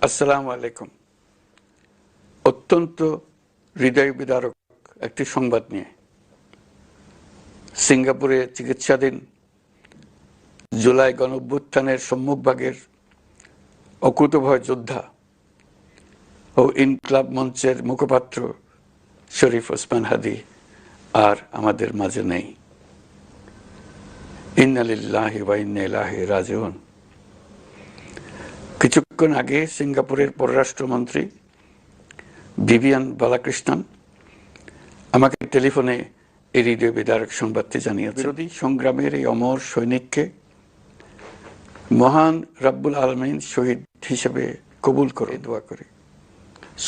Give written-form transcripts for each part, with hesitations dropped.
আসসালামু আলাইকুম। অত্যন্ত হৃদয় বিদারক একটি সংবাদ নিয়ে সিঙ্গাপুরে চিকিৎসাধীন জুলাই গণঅভ্যুত্থানের সম্মুখভাগের অকুতোভয় যোদ্ধা ও ইনকলাব মঞ্চের মুখপাত্র শরীফ ওসমান হাদী আর আমাদের মাঝে নেই। ইন্না লিল্লাহি ওয়া ইন্না ইলাইহি রাজিউন। কিছুক্ষণ আগে সিঙ্গাপুরের পররাষ্ট্রমন্ত্রী ভিভিয়ান বালাকৃষ্ণন আমাকে টেলিফোনে এই হৃদয় বিদারক সংবাদটি জানিয়েছেন। বিরোধী সংগ্রামের এই অমর সৈনিককে মহান রব্বুল আলামিন শহীদ হিসেবে কবুল করে দোয়া করি।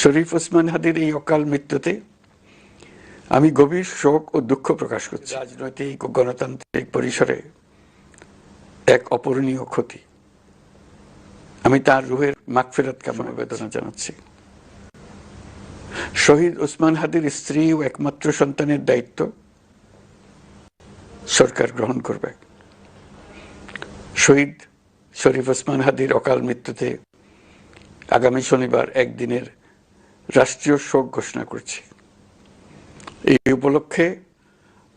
শরীফ ওসমান হাদীর এই অকাল মৃত্যুতে আমি গভীর শোক ও দুঃখ প্রকাশ করছি। রাজনৈতিক ও গণতান্ত্রিক পরিসরে এক অপূরণীয় ক্ষতি। আমি তার রুহের মাগফিরাত কামনা বেদনা জানাচ্ছি। শহীদ ওসমান হাদীর স্ত্রী ও একমাত্র সন্তানের দায়িত্ব সরকার গ্রহণ করবে। শহীদ শরীফ ওসমান হাদীর অকাল মৃত্যুতে আগামী শনিবার একদিনের রাষ্ট্রীয় শোক ঘোষণা করছি। এই উপলক্ষে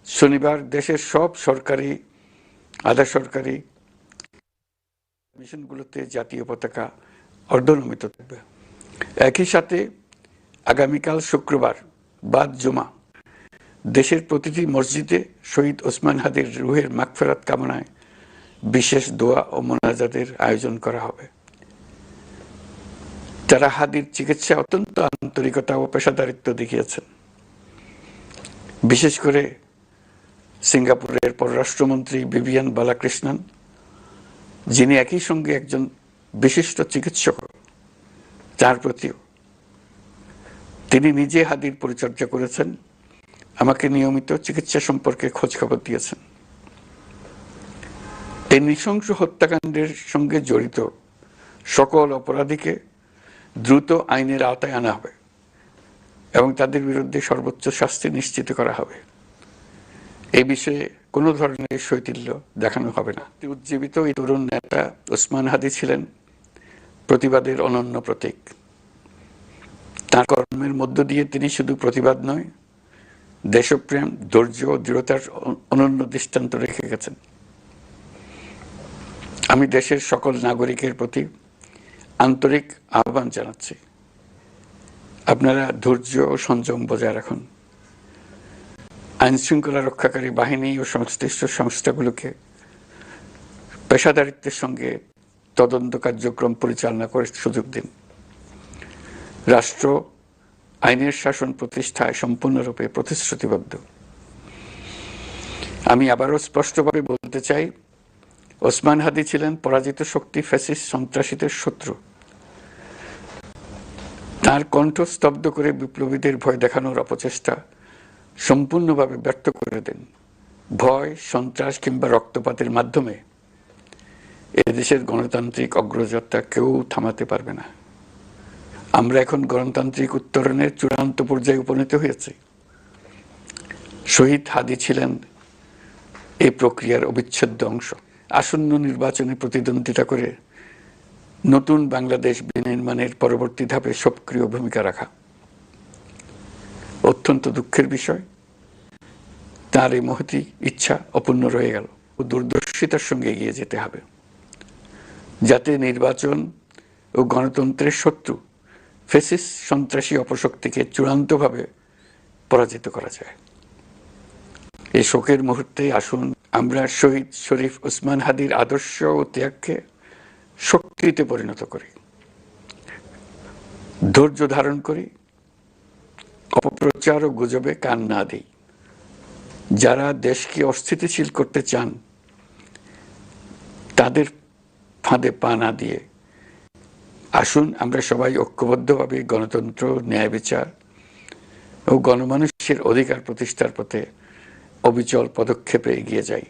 শনিবার দেশের সব সরকারি আধা সরকারি মিশনগুলোতে জাতীয় পতাকা অর্ধনমিত থাকবে। একই সাথে আগামীকাল শুক্রবার বাদ জুমা দেশের প্রতিটি মসজিদে শহীদ ওসমান হাদীর রুহের মাগফিরাত কামনায় বিশেষ দোয়া ও মোনাজাতের আয়োজন করা হবে। তারা হাদীর চিকিৎসায় অত্যন্ত আন্তরিকতা ও পেশাদারিত্ব দেখিয়েছেন। বিশেষ করে সিঙ্গাপুরের পররাষ্ট্রমন্ত্রী ভিভিয়ান বালাকৃষ্ণন, যিনি একই সঙ্গে একজন বিশিষ্ট চিকিৎসক, তার প্রতিও তিনি নিজে হাদীর পরিচর্যা করেছেন, আমাকে নিয়মিত চিকিৎসা সম্পর্কে খোঁজ খবর দিয়েছেন। এই নৃশংস হত্যাকাণ্ডের সঙ্গে জড়িত সকল অপরাধীকে দ্রুত আইনের আওতায় আনা হবে এবং তাদের বিরুদ্ধে সর্বোচ্চ শাস্তি নিশ্চিত করা হবে। এই বিষয়ে কোনো ধরনের শৈথিল্য দেখানো হবে না। উজ্জীবিত এই তরুণ নেতা ওসমান হাদী ছিলেন প্রতিবাদের অনন্য প্রতীক। তার কর্মের মধ্য দিয়ে তিনি শুধু প্রতিবাদ নয়, দেশপ্রেম, ধৈর্য ও দৃঢ়তার অনন্য দৃষ্টান্ত রেখে গেছেন। আমি দেশের সকল নাগরিকের প্রতি আন্তরিক আহ্বান জানাচ্ছি, আপনারা ধৈর্য ও সংযম বজায় রাখুন। আইন শৃঙ্খলা রক্ষাকারী বাহিনী ও সংশ্লিষ্ট সংস্থাগুলোকে পেশাদারিত্বের সঙ্গে তদন্ত কার্যক্রম পরিচালনা করে সুযোগ দিন। রাষ্ট্র আইনের শাসন প্রতিষ্ঠায় সম্পূর্ণরূপে প্রতিশ্রুতিবদ্ধ। আমি আবারও স্পষ্টভাবে বলতে চাই, ওসমান হাদী ছিলেন পরাজিত শক্তি ফ্যাসিস্ট সন্ত্রাসীদের শত্রু। তার কণ্ঠ স্তব্ধ করে বিপ্লবীদের ভয় দেখানোর অপচেষ্টা সম্পূর্ণভাবে ব্যর্থ করে দেন। ভয়, সন্ত্রাস কিংবা রক্তপাতের মাধ্যমে এদেশের গণতান্ত্রিক অগ্রযাত্রা কেউ থামাতে পারবে না। আমরা এখন গণতান্ত্রিক উত্তরণের চূড়ান্ত পর্যায়ে উপনীত হয়েছি। শহীদ হাদী ছিলেন এই প্রক্রিয়ার অবিচ্ছেদ্য অংশ। আসন্ন নির্বাচনে প্রতিদ্বন্দ্বিতা করে নতুন বাংলাদেশ বিনির্মাণের পরবর্তী ধাপে সক্রিয় ভূমিকা রাখা। অত্যন্ত দুঃখের বিষয়, তার এই মহতী ইচ্ছা অপূর্ণ রয়ে গেল। দূরদর্শিতার সঙ্গে এগিয়ে যেতে হবে, যাতে নির্বাচন ও গণতন্ত্রের শত্রু ফ্যাসিস্ট সন্ত্রাসী অপশক্তিকে চূড়ান্তভাবে পরাজিত করা যায়। এই শোকের মুহূর্তে আসুন আমরা শহীদ শরীফ ওসমান হাদীর আদর্শ ও ত্যাগকে শক্তিতে পরিণত করি, ধৈর্য ধারণ করি, অপপ্রচার ও গুজবে কান না দিই। যারা দেশকে অস্থিতিশীল করতে চান তাদের ফাঁদে পা না দিয়ে আসুন আমরা সবাই ঐক্যবদ্ধভাবে গণতন্ত্র, ন্যায় বিচার ও গণমানুষের অধিকার প্রতিষ্ঠার পথে অবিচল পদক্ষেপে এগিয়ে যাই।